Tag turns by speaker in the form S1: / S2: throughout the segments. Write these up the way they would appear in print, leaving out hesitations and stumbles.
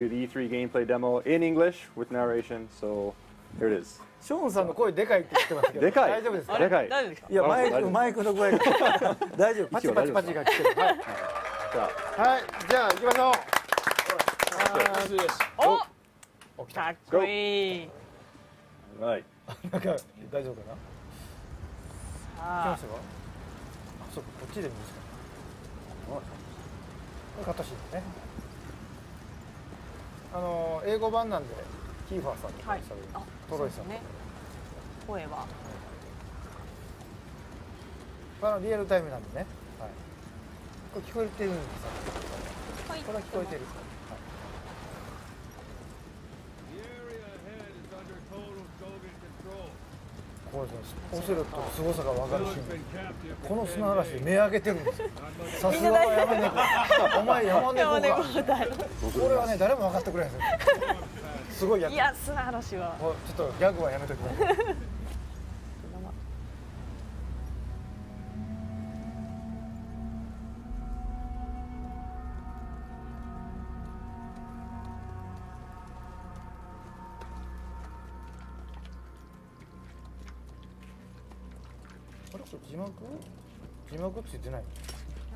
S1: The E3 gameplay demo in English with narration, so here it is.
S2: ショーンさんの声でかいって言ってますけど、
S1: でかい
S2: 大丈夫ですか？
S1: でかい。
S3: 大丈夫ですか？
S2: いやマイクの声が大丈夫。パチパチパチが来てる。はい。はい。じゃあ行きましょう。
S3: お、かっこいい。
S1: はい。
S2: なんか大丈夫かな？来ま
S3: あ
S2: したか？あ、そうか、こっちでもいいですか？これカットシーンね。英語版なんでキーファーさんと
S3: あ、はい。あ、
S2: トロイさん。
S3: ね。声は。
S2: リアルタイムなんでね。はい。これ聞こえてるんですよ。
S3: はい。
S2: これは聞こえてる。これオセロットの凄さが分かるし、この砂嵐で目開けてるんですよ。さすがは山猫。お前山猫か。これはね誰も分かってくれないんですよ。すごいやつ。
S3: いや、砂嵐は。
S2: ちょっとギャグはやめときます。あれこれ字幕ついてない。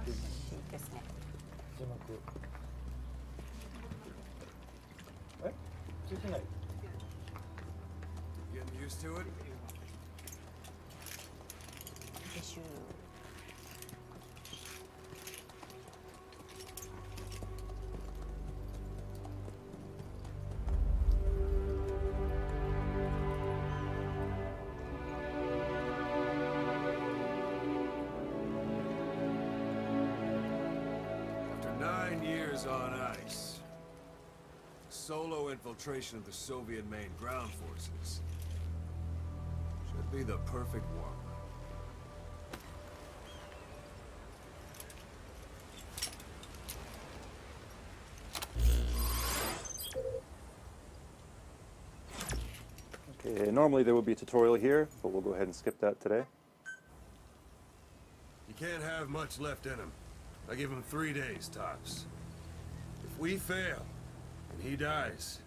S3: ですね。
S2: 字幕。ついてない。
S4: Getting used to it?
S3: でしゅ。
S4: After 9 years on ice, solo infiltration of the Soviet main ground forces should be the perfect one.
S1: Okay, normally there would be a tutorial here, but we'll go ahead and skip that today.
S4: You can't have much left in him. I give him 3 days tops. If we fail, and he dies,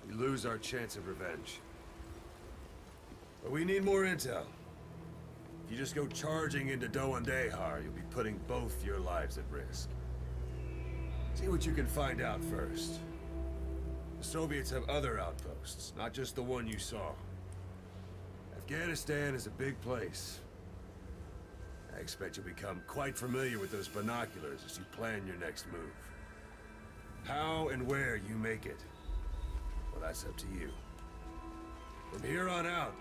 S4: we lose our chance of revenge. But we need more intel. If you just go charging into Dehar, you'll be putting both your lives at risk. See what you can find out first. The Soviets have other outposts, not just the one you saw. Afghanistan is a big place. I expect you'll become quite familiar with those binoculars as you plan your next move. How and where you make it, well, that's up to you. From here on out,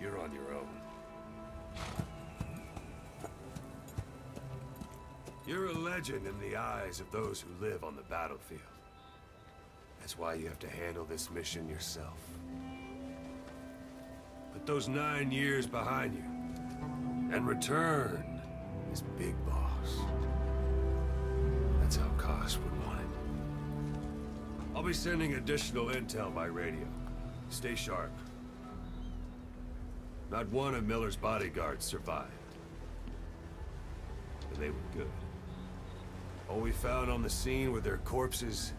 S4: you're on your own. You're a legend in the eyes of those who live on the battlefield. That's why you have to handle this mission yourself. Put those 9 years behind you, and return as Big Boss. That's how Koss would want it. I'll be sending additional intel by radio. Stay sharp. Not one of Miller's bodyguards survived. And they were good. All we found on the scene were their corpses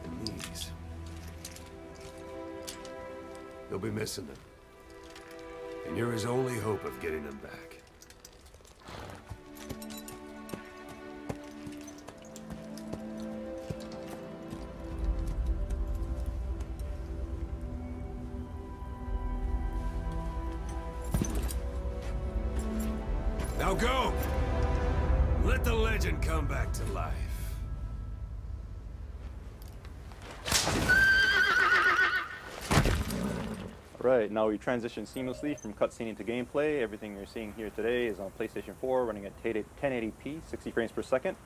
S4: and these. They'll be missing them. And you're his only hope of getting them back. Now go! Let the legend come back to life.
S1: Right, now we transition seamlessly from cutscene into gameplay. Everything you're seeing here today is on PlayStation 4, running at 1080p, 60 frames per second.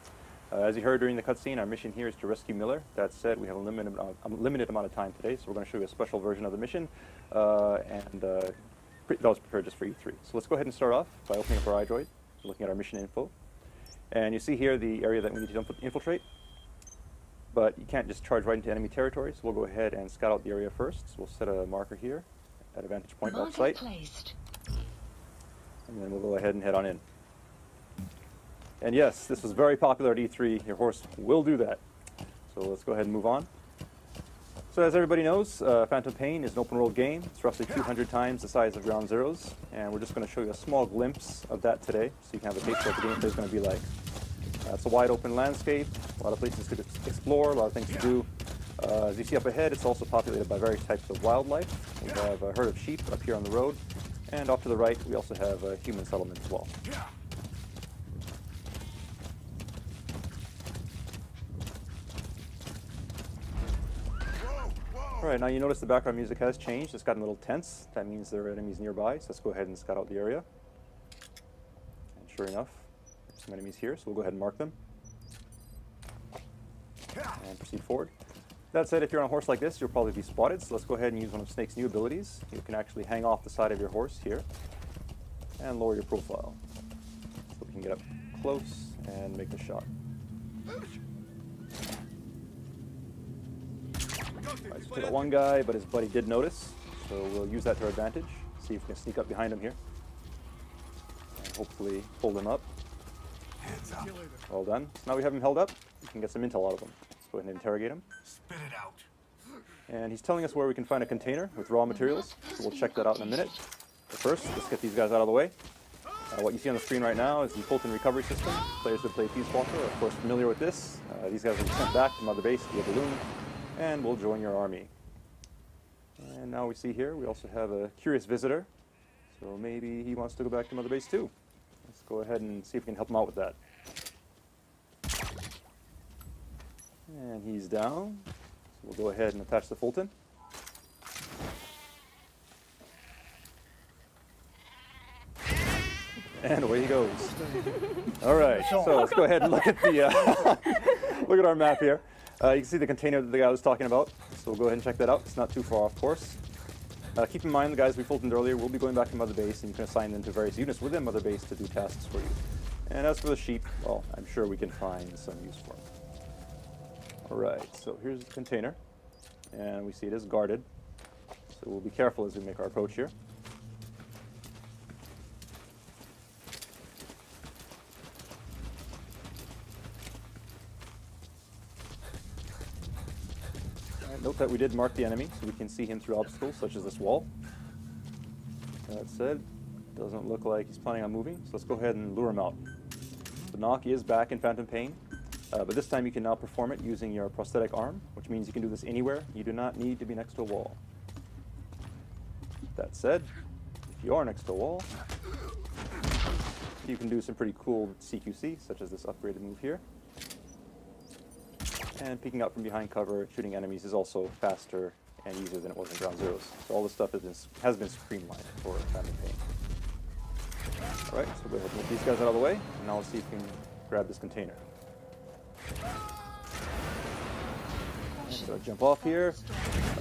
S1: As you heard during the cutscene, our mission here is to rescue Miller. That said, we have a limited amount of time today, so we're going to show you a special version of the mission, that was prepared just for E3. So let's go ahead and start off by opening up our iDroid, looking at our mission info. And you see here the area that we need to infiltrate. But you can't just charge right into enemy territory, so we'll go ahead and scout out the area first. So we'll set a marker here at a vantage point off-site. And then we'll go ahead and head on in. And yes, this was very popular at E3. Your horse will do that. So So let's go ahead and move on. So as everybody knows, Phantom Pain is an open world game. It's roughly 200 times the size of Ground Zeroes, and we're just going to show you a small glimpse of that today, so you can have a taste of what the gameplay is going to be like. It's a wide open landscape, a lot of places to explore, a lot of things to do. As you see up ahead, it's also populated by various types of wildlife. We have a herd of sheep up here on the road, and off to the right we also have a human settlement as well. Alright, now you notice the background music has changed. It's gotten a little tense. That means there are enemies nearby, so let's go ahead and scout out the area. And sure enough, there's some enemies here, so we'll go ahead and mark them. And proceed forward. That said, if you're on a horse like this, you'll probably be spotted, so let's go ahead and use one of Snake's new abilities. You can actually hang off the side of your horse here and lower your profile. So we can get up close and make the shot. Right, so we got one guy, but his buddy did notice, so we'll use that to our advantage. See if we can sneak up behind him here. And hopefully hold him up. Well done. So now we have him held up. We can get some intel out of him. Let's go ahead and interrogate him.
S4: Spit it out.
S1: And he's telling us where we can find a container with raw materials, so we'll check that out in a minute. But first, let's get these guys out of the way. What you see on the screen right now is the Fulton recovery system. Players who play Peace Walker are of course familiar with this. These guys will be sent back to Mother Base via balloon, and we'll join your army. And now we see here, we also have a curious visitor. So maybe he wants to go back to Mother Base too. Let's go ahead and see if we can help him out with that. And he's down. So we'll go ahead and attach the Fulton. And away he goes. All right, so let's go ahead and look at the look at our map here. You can see the container that the guy was talking about, so we'll go ahead and check that out. It's not too far off course. Keep in mind the guys we Fultoned earlier will be going back to Mother Base, and you can assign them to various units within Mother Base to do tasks for you. And as for the sheep, well, I'm sure we can find some use for them. All right, so here's the container, and we see it is guarded, so we'll be careful as we make our approach here. Note that we did mark the enemy, so we can see him through obstacles such as this wall. That said, doesn't look like he's planning on moving, so let's go ahead and lure him out. The knock is back in Phantom Pain, but this time you can now perform it using your prosthetic arm, which means you can do this anywhere. You do not need to be next to a wall. That said, if you are next to a wall, you can do some pretty cool CQC, such as this upgraded move here. And peeking out from behind cover, shooting enemies is also faster and easier than it was in Ground Zeroes. So all this stuff has been streamlined for Phantom Pain. Alright, so we'll go ahead and get these guys out of the way, and now let's see if we can grab this container. So jump off here.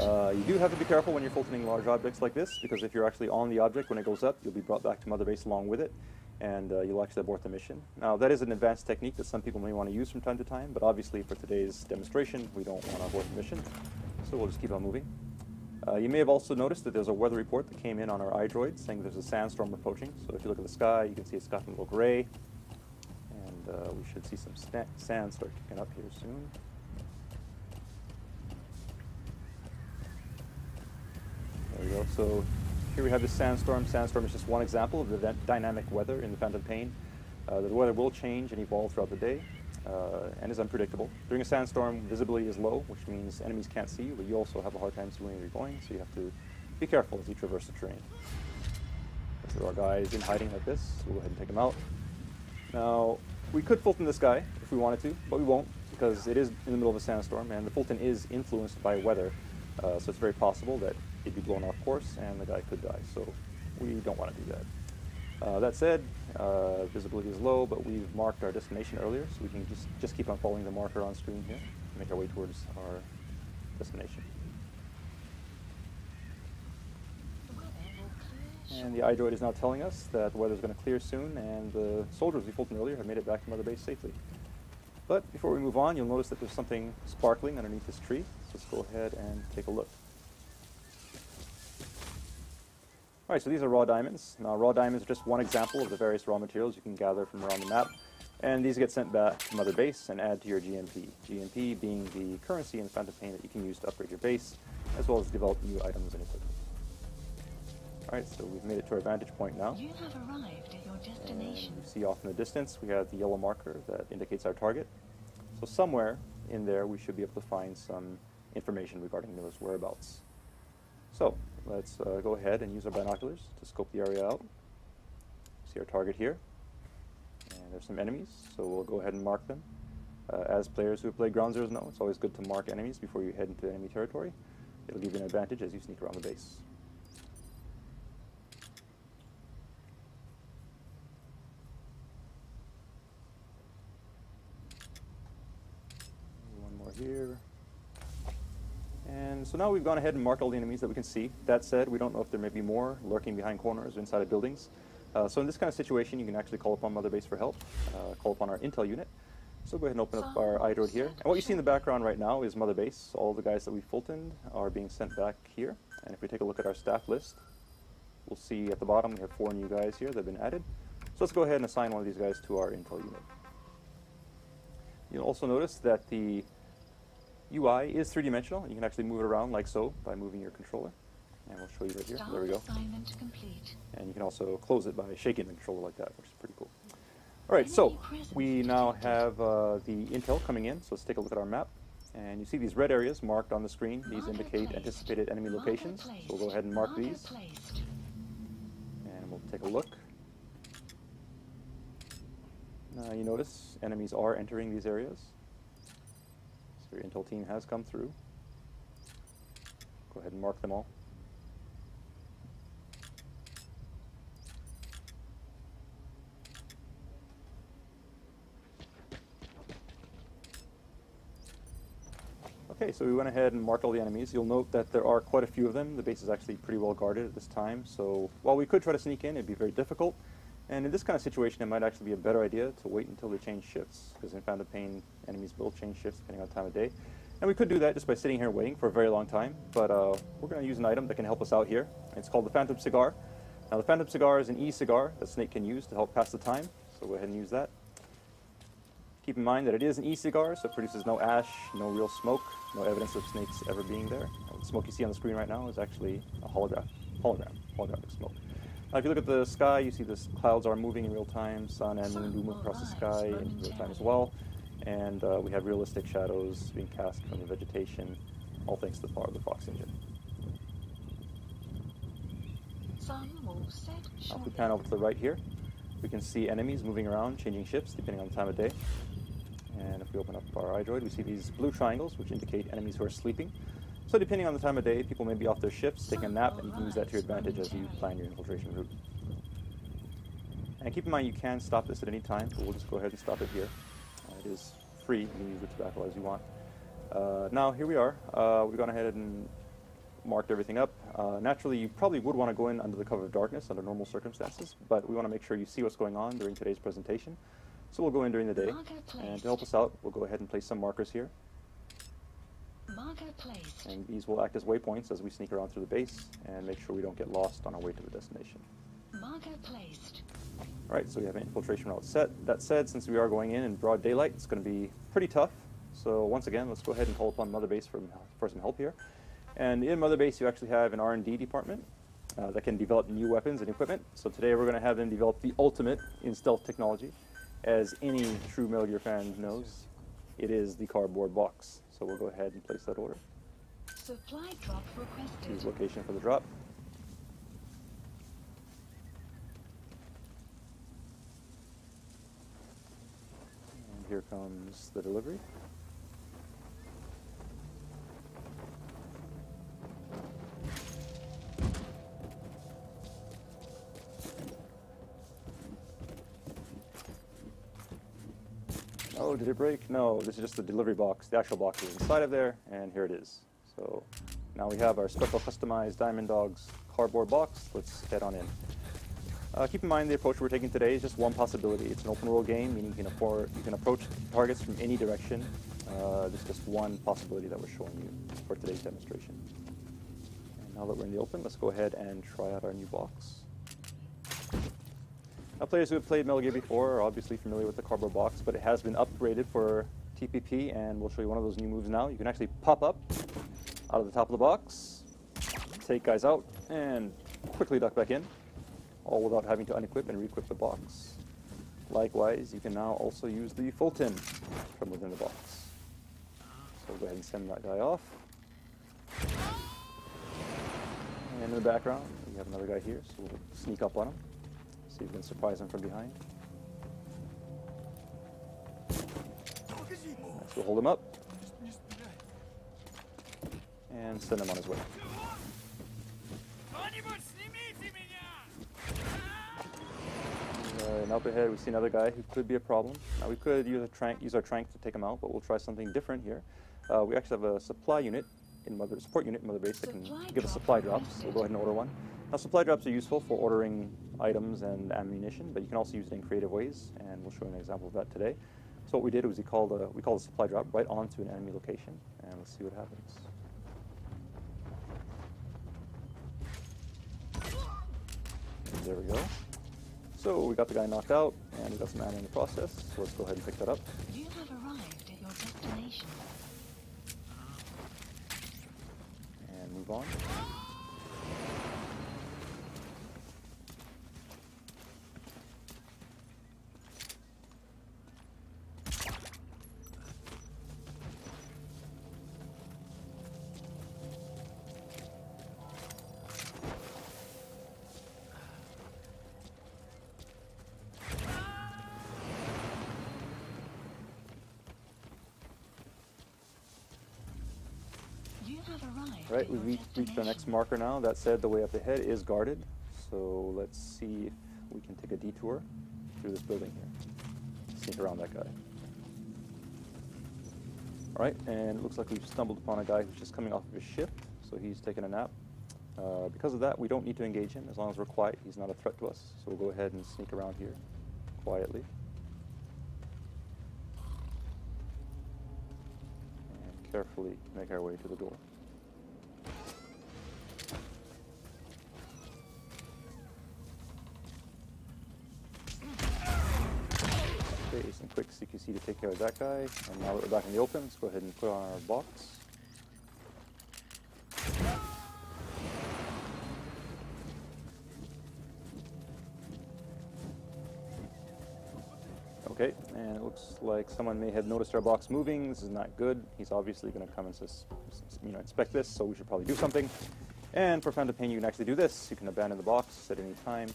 S1: You do have to be careful when you're Fultoning large objects like this, because if you're actually on the object when it goes up, you'll be brought back to Mother Base along with it, and you'll actually abort the mission. Now, that is an advanced technique that some people may want to use from time to time, but obviously for today's demonstration, we don't want to abort the mission, so we'll just keep on moving. You may have also noticed that there's a weather report that came in on our iDroid saying there's a sandstorm approaching. So if you look at the sky, you can see it's gotten a little gray, and we should see some sand start kicking up here soon. There we go. So here we have this sandstorm. Sandstorm is just one example of the dynamic weather in the Phantom Pain. The weather will change and evolve throughout the day, and is unpredictable. During a sandstorm, visibility is low, which means enemies can't see you, but you also have a hard time seeing where you're going, so you have to be careful as you traverse the terrain. If there are guys in hiding like this, we'll go ahead and take them out. Now, we could Fulton this guy if we wanted to, but we won't, because it is in the middle of a sandstorm, and the Fulton is influenced by weather, so it's very possible that he'd be blown off course, and the guy could die, so we don't want to do that. That said, visibility is low, but we've marked our destination earlier, so we can just keep on following the marker on screen here to make our way towards our destination. And the iDroid is now telling us that the weather is going to clear soon, and the soldiers we Fulton earlier have made it back to Mother Base safely. But before we move on, you'll notice that there's something sparkling underneath this tree, so let's go ahead and take a look. Alright, so these are raw diamonds. Now, raw diamonds are just one example of the various raw materials you can gather from around the map. And these get sent back to Mother Base and add to your GMP. GMP being the currency in Phantom Pain that you can use to upgrade your base, as well as develop new items and equipment. Alright, so we've made it to our vantage point now.
S5: You have arrived at your destination.
S1: And you see off in the distance we have the yellow marker that indicates our target. So somewhere in there we should be able to find some information regarding Miller's whereabouts. So let's go ahead and use our binoculars to scope the area out. See our target here. And there's some enemies, so we'll go ahead and mark them. As players who have played Ground Zeroes know, it's always good to mark enemies before you head into enemy territory. It'll give you an advantage as you sneak around the base. One more here. And so now we've gone ahead and marked all the enemies that we can see. That said, we don't know if there may be more lurking behind corners or inside of buildings. So in this kind of situation, you can actually call upon Mother Base for help, call upon our intel unit. So go ahead and open up our iDroid here. And what you see in the background right now is Mother Base. All the guys that we Fultoned are being sent back here. And if we take a look at our staff list, we'll see at the bottom we have 4 new guys here that have been added. So let's go ahead and assign one of these guys to our intel unit. You'll also notice that the UI is 3-dimensional, and you can actually move it around like so by moving your controller. And we'll show you right here. There we go. And you can also close it by shaking the controller like that, which is pretty cool. All right, so we now have the intel coming in. So let's take a look at our map. And you see these red areas marked on the screen. These indicate anticipated enemy locations. So we'll go ahead and mark these. And we'll take a look. Now you notice enemies are entering these areas. So your intel team has come through. Go ahead and mark them all. Okay, so we went ahead and marked all the enemies. You'll note that there are quite a few of them. The base is actually pretty well guarded at this time, so while we could try to sneak in, it'd be very difficult. And in this kind of situation, it might actually be a better idea to wait until they change shifts, because in Phantom Pain, enemies will change shifts depending on the time of day. And we could do that just by sitting here waiting for a very long time, but we're going to use an item that can help us out here. It's called the Phantom Cigar. Now the Phantom Cigar is an e-cigar that Snake can use to help pass the time, so go ahead and use that. Keep in mind that it is an e-cigar, so it produces no ash, no real smoke, no evidence of snakes ever being there. The smoke you see on the screen right now is actually a holographic smoke. Now if you look at the sky, you see the clouds are moving in real time. Sun and moon do move across the sky in real time as well. And we have realistic shadows being cast from the vegetation, all thanks to the power of the Fox engine. Now if we pan over to the right here, we can see enemies moving around, changing shifts depending on the time of day. And if we open up our iDroid, we see these blue triangles, which indicate enemies who are sleeping. So depending on the time of day, people may be off their shifts, taking a nap, and you can use that to your advantage as you plan your infiltration route. And keep in mind you can stop this at any time, but we'll just go ahead and stop it here. It is free, you can use the tobacco as you want. Now here we are, we've gone ahead and marked everything up. Naturally, you probably would want to go in under the cover of darkness under normal circumstances, but we want to make sure you see what's going on during today's presentation. So we'll go in during the day, and to help us out, we'll go ahead and place some markers here. And these will act as waypoints as we sneak around through the base and make sure we don't get lost on our way to the destination. Alright, so we have an infiltration route set. That said, since we are going in broad daylight, it's going to be pretty tough. So once again, let's go ahead and call upon Mother Base for some help here. And in Mother Base, you actually have an R&D department that can develop new weapons and equipment. So today we're going to have them develop the ultimate in stealth technology. As any true Metal Gear fan knows, it is the cardboard box. So we'll go ahead and place that order.
S5: Supply drop requested.
S1: Choose location for the drop. And here comes the delivery. Oh, did it break? No, this is just the delivery box. The actual box is inside of there, and here it is. So now we have our special customized Diamond Dogs cardboard box. Let's head on in. Keep in mind the approach we're taking today is just one possibility. It's an open world game, meaning you can approach targets from any direction. This is just one possibility that we're showing you for today's demonstration. And now that we're in the open, let's go ahead and try out our new box. Now, players who have played Metal Gear before are obviously familiar with the cardboard box, but it has been upgraded for TPP, and we'll show you one of those new moves now. You can actually pop up out of the top of the box, take guys out, and quickly duck back in, all without having to unequip and re-equip the box. Likewise, you can now also use the Fulton from within the box. So we'll go ahead and send that guy off. And in the background, we have another guy here, so we'll sneak up on him. See if we can surprise him from behind. Next, we'll hold him up. And send him on his way. And up ahead, we see another guy who could be a problem. Now, we could use our trank to take him out, but we'll try something different here. We actually have a support unit in Mother Base that can give us supply drops. So we'll go ahead and order one. Now, supply drops are useful for ordering items and ammunition, but you can also use it in creative ways, and we'll show you an example of that today. So what we did was we called a supply drop right onto an enemy location, and let's see what happens. And there we go. So we got the guy knocked out, and we got some ammo in the process. So let's go ahead and pick that up.
S5: You have arrived at your destination.
S1: And move on.
S5: You have arrived
S1: Right,
S5: at your
S1: we've reached our next
S5: destination.
S1: marker now. That said, the way up ahead is guarded. So let's see if we can take a detour through this building here. Sneak around that guy. Alright, and it looks like we've stumbled upon a guy who's just coming off of his shift. So he's taking a nap. Because of that, we don't need to engage him. As long as we're quiet, he's not a threat to us. So we'll go ahead and sneak around here quietly. And carefully make our way to the door. Okay, some quick CQC to take care of that guy. And now that we're back in the open, let's go ahead and put on our box. Okay, and it looks like someone may have noticed our box moving. This is not good. He's obviously going to come and inspect this, so we should probably do something. And for Phantom Pain, you can actually do this. You can abandon the box at any time.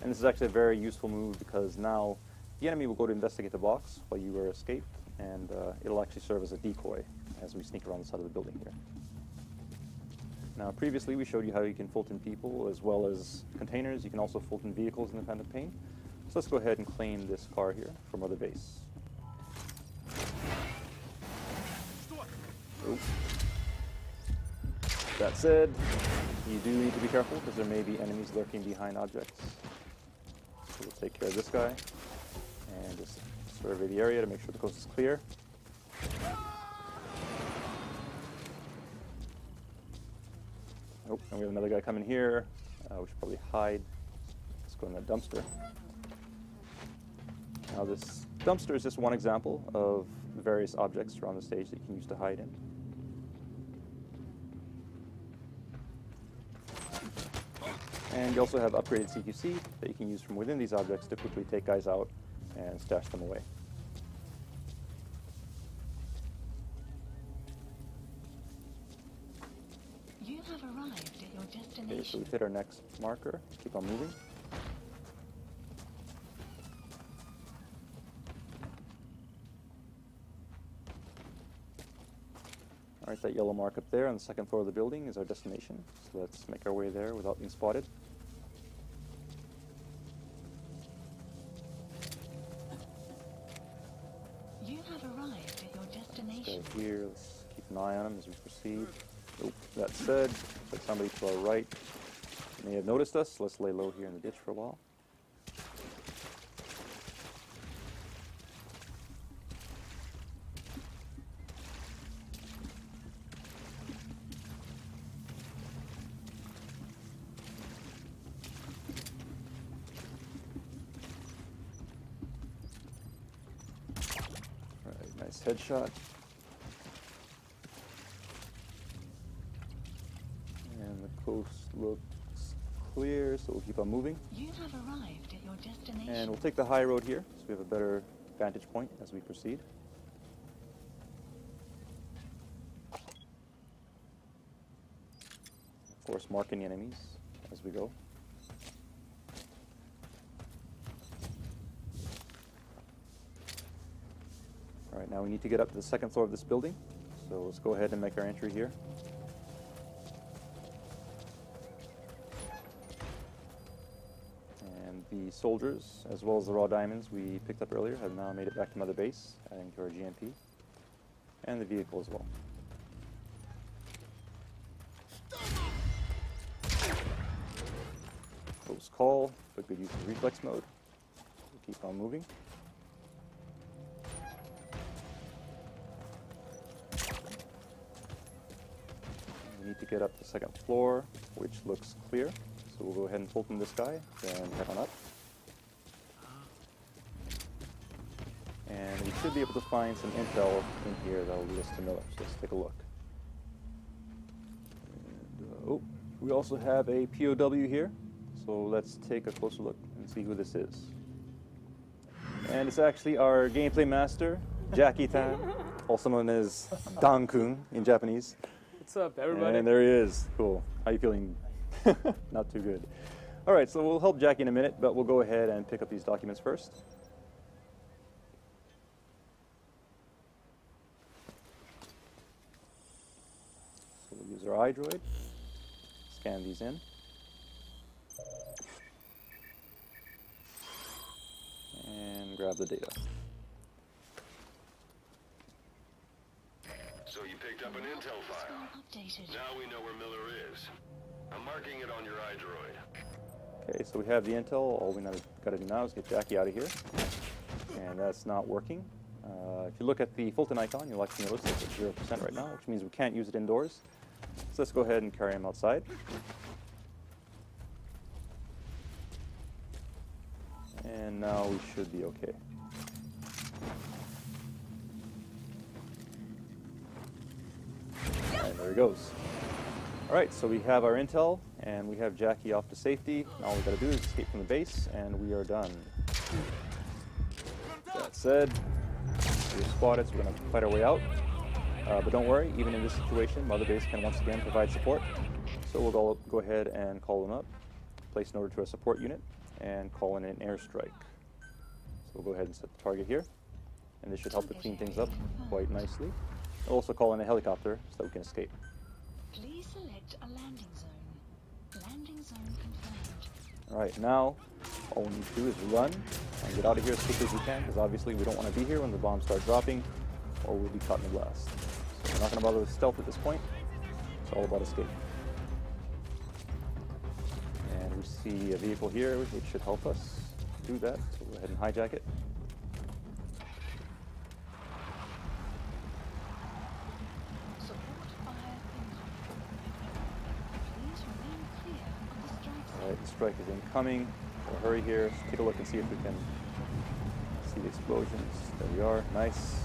S1: And this is actually a very useful move because now the enemy will go to investigate the box while you are escaped, and it'll actually serve as a decoy as we sneak around the side of the building here. Now, previously we showed you how you can Fulton people as well as containers. You can also Fulton vehicles in the Phantom Pain. So let's go ahead and claim this car here from Mother Base. Oops. That said, you do need to be careful because there may be enemies lurking behind objects. So we'll take care of this guy and just survey the area to make sure the coast is clear. Oh, and we have another guy coming here. We should probably hide. Let's go in that dumpster. Now this dumpster is just one example of the various objects around the stage that you can use to hide in. And you also have upgraded CQC that you can use from within these objects to quickly take guys out and stash them away.
S5: You have arrived at your
S1: Okay, so
S5: destination.
S1: we've hit our next marker. Keep on moving. Alright, that yellow mark up there on the second floor of the building is our destination. So let's make our way there without being spotted.
S5: You have arrived at your destination.
S1: Go here, let's keep an eye on him as we proceed. Oh, that said, looks like somebody to our right may have noticed us. Let's lay low here in the ditch for a while. headshot. And the coast looks clear, so we'll keep on moving.
S5: You have arrived at your destination.
S1: And we'll take the high road here, so we have a better vantage point as we proceed. Of course, marking the enemies as we go. All right, now we need to get up to the second floor of this building, so let's go ahead and make our entry here. And the soldiers, as well as the raw diamonds we picked up earlier, have now made it back to Mother Base, adding to our GMP, and the vehicle as well. Close call, but good use of reflex mode. We'll keep on moving. We need to get up to the second floor, which looks clear. So we'll go ahead and pull from this guy and head on up. And we should be able to find some intel in here that will lead us to Miller. So let's take a look. And, oh, we also have a POW here. So let's take a closer look and see who this is. And it's actually our gameplay master, Jackie Tan, also known as Dan-kun in Japanese.
S6: What's up, everybody?
S1: And there he is. Cool. How you feeling? Not too good. All right, so we'll help Jackie in a minute, but we'll go ahead and pick up these documents first. So we'll use our iDroid, scan these in. And grab the data.
S4: So you picked up an intel file.
S5: Updated.
S4: Now we know where Miller is. I'm marking it on your iDroid.
S1: Okay, so we have the intel. All we got to do now is get Jackie out of here. And that's not working. If you look at the Fulton icon, you'll actually notice it's at 0% right now, which means we can't use it indoors. So let's go ahead and carry him outside. And now we should be okay. And there he goes. All right, so we have our intel, and we have Jackie off to safety. Now all we got to do is escape from the base, and we are done. That said, we're spotted, so we're going to fight our way out. But don't worry, even in this situation, Mother Base can once again provide support. So we'll go ahead and call them up, place an order to a support unit, and call in an airstrike. So we'll go ahead and set the target here, and this should help to clean things up quite nicely. We'll also call in a helicopter so that we can escape.
S5: Please select a landing zone. Landing zone confirmed.
S1: All right, now all we need to do is run and get out of here as quickly as we can, because obviously we don't want to be here when the bombs start dropping, or we'll be caught in the blast. So we're not going to bother with stealth at this point. It's all about escape. And we see a vehicle here, which should help us do that. So we'll go ahead and hijack it.
S5: Support fire incoming. Please remain clear of the strike zone.
S1: All right, the strike is incoming. We'll hurry here. Let's take a look and see if we can see the explosions. There we are. Nice.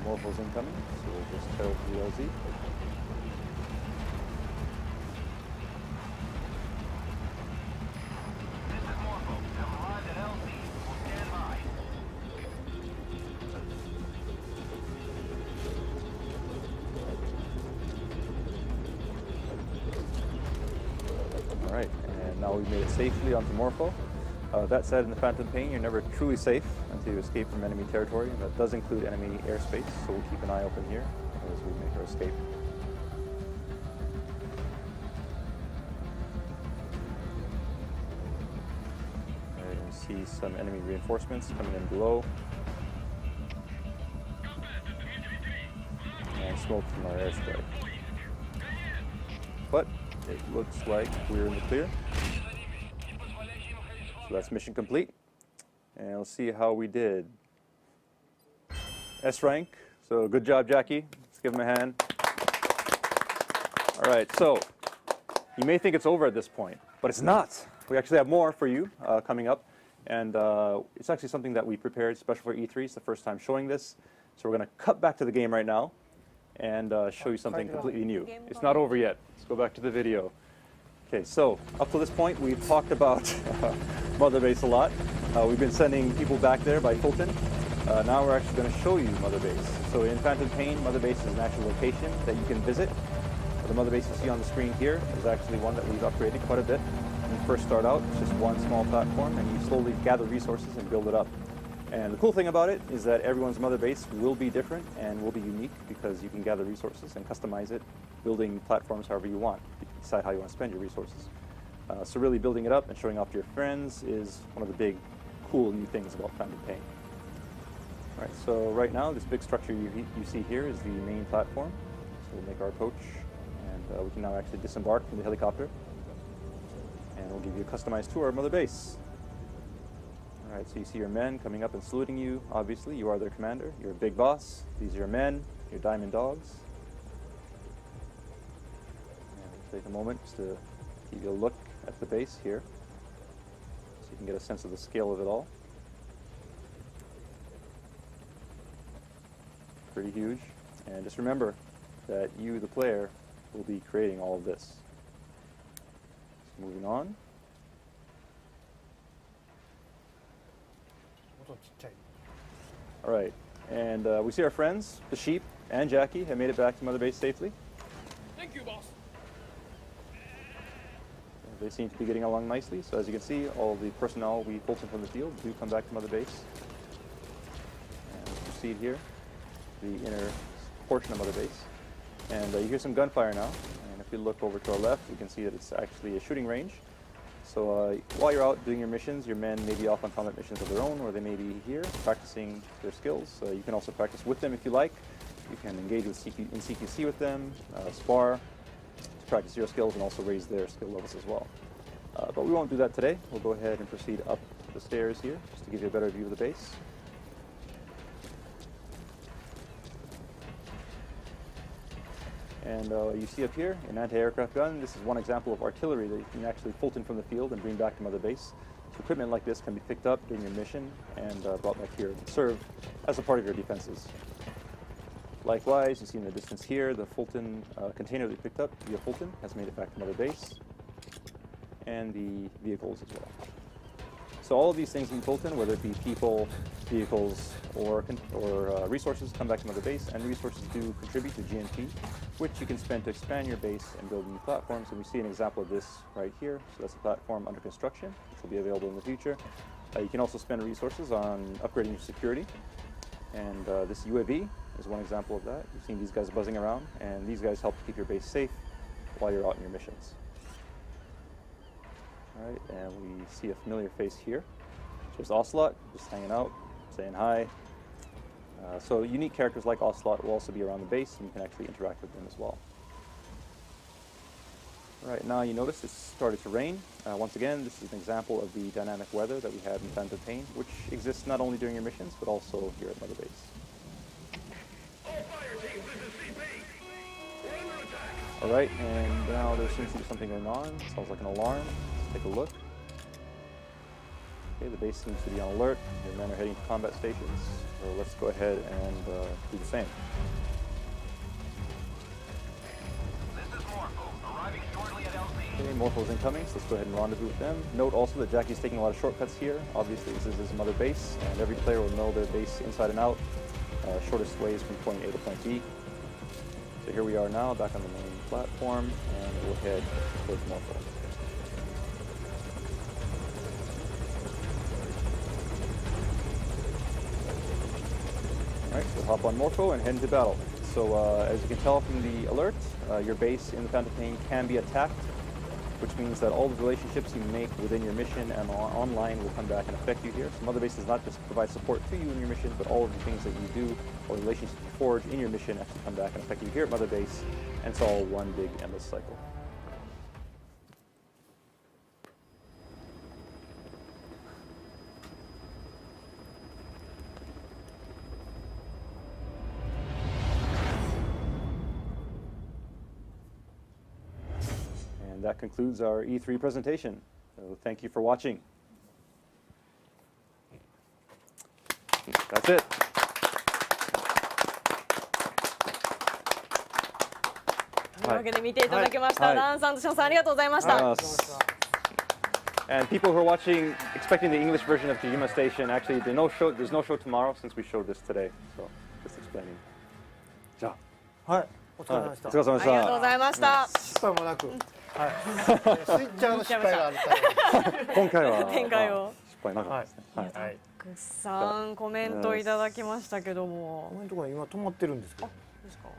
S1: Morpho's incoming, so we'll just tear the LZ. Alright, and now we've made it safely onto Morpho. That said, in the Phantom Pain, you're never truly safe until you escape from enemy territory, and that does include enemy airspace, so we'll keep an eye open here as we make our escape. Alright, and we see some enemy reinforcements coming in below. And smoke from our airstrike. But it looks like we're in the clear. So that's mission complete. And let's see how we did. S rank. So good job, Jackie. Let's give him a hand. All right, so you may think it's over at this point, but it's not. we actually have more for you coming up, and it's actually something that we prepared special for E3. It's the first time showing this, so we're going to cut back to the game right now and show you something completely new. It's not over yet. Let's go back to the video. Okay, so up to this point, we've talked about Mother Base a lot. We've been sending people back there by Fulton. Now we're actually going to show you Mother Base. So in Phantom Pain, Mother Base is an actual location that you can visit. The Mother Base you see on the screen here is actually one that we've upgraded quite a bit. When you first start out, it's just one small platform, and you slowly gather resources and build it up. And the cool thing about it is that everyone's Mother Base will be different and will be unique because you can gather resources and customize it, building platforms however you want. You can decide how you want to spend your resources. So really building it up and showing off to your friends is one of the big, cool new things about Phantom Pain. All right, so right now, this big structure you see here is the main platform. So we'll make our approach, and we can now actually disembark from the helicopter. And we'll give you a customized tour of Mother Base. All right, so you see your men coming up and saluting you. Obviously, you are their commander. You're a big boss. These are your men, your diamond dogs. And we'll take a moment just to give you a look at the base here, so you can get a sense of the scale of it all. Pretty huge. And just remember that you, the player, will be creating all of this. So moving on. All right, and we see our friends, the sheep and Jackie, have made it back to Mother Base safely.
S6: Thank you, boss.
S1: They seem to be getting along nicely. So as you can see, all the personnel we pulled from the field do come back to Mother Base. And we'll proceed here, the inner portion of Mother Base. And you hear some gunfire now. And if we look over to our left, we can see that it's actually a shooting range. So while you're out doing your missions, your men may be off on combat missions of their own, or they may be here practicing their skills. You can also practice with them if you like. You can engage with in CQC with them, spar, to practice your skills and also raise their skill levels as well. But we won't do that today. We'll go ahead and proceed up the stairs here, just to give you a better view of the base. And you see up here an anti-aircraft gun. This is one example of artillery that you can actually Fulton from the field and bring back to Mother Base. So equipment like this can be picked up during your mission and brought back here and served as a part of your defenses. Likewise, you see in the distance here, the Fulton container that you picked up via Fulton has made it back to Mother Base, and the vehicles as well. So all of these things in Fulton, whether it be people, vehicles, or resources, come back to Mother Base, and resources do contribute to GNP, which you can spend to expand your base and build new platforms. And we see an example of this right here. So that's a platform under construction, which will be available in the future. You can also spend resources on upgrading your security. And this UAV is one example of that. You've seen these guys buzzing around, and these guys help to keep your base safe while you're out in your missions. All right, and we see a familiar face here. There's Ocelot, just hanging out, saying hi. So unique characters like Ocelot will also be around the base, and you can actually interact with them as well. All right, now you notice it's started to rain. Once again, this is an example of the dynamic weather that we have in Phantom Pain, which exists not only during your missions, but also here at Mother Base. All right, and now there seems to be something going on. Sounds like an alarm. Let's take a look. Okay, the base seems to be on alert. Your men are heading to combat stations. So let's go ahead and do the same. Okay, Morpho's incoming, so let's go ahead and rendezvous with them. Note also that Jackie's taking a lot of shortcuts here. Obviously, this is his Mother Base, and every player will know their base inside and out. Shortest ways from point A to point B. So here we are now, back on the main platform, and we'll head towards Morpho. Alright, so hop on Morpho and head into battle. So as you can tell from the alert, your base in the Phantom Pain can be attacked, which means that all the relationships you make within your mission and online will come back and affect you here. So Mother Base does not just provide support to you in your mission, but all of the things that you do or relationships you forge in your mission actually come back and affect you here at Mother Base, and it's all one big endless cycle. That concludes our E3 presentation. So thank you for watching. That's it.
S3: というわけで見ていただきました。
S1: はい
S3: ダンさんとションさんありがとうございました。
S1: And people who are watching, expecting the English version of Kojima Station, actually, there's no show tomorrow since we showed this today. So, just explaining. じゃ
S2: はい、お疲れ様でした。
S1: お疲れ様でした。
S3: ありがとうございました。
S2: 失敗もなく、はい、スイッチャーの失敗があるから。
S1: 今回は
S3: 展開を
S1: 失敗なかったですね。はい。
S2: はい。
S3: たくさんコメントいただきましたけども。
S2: このところ今止まってるんですけど。
S3: ですか？